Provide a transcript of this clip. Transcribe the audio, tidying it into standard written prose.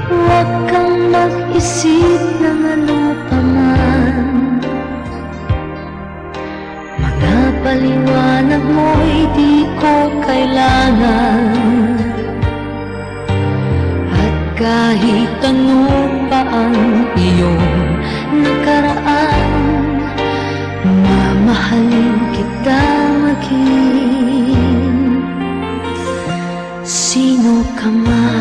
Huwag kang mag-isip ng ano pa man. Mga paliwanag mo'y di ko kailangan. At kahit ano pa ang iyong nakaraan, mamahalin kita maging sino ka man.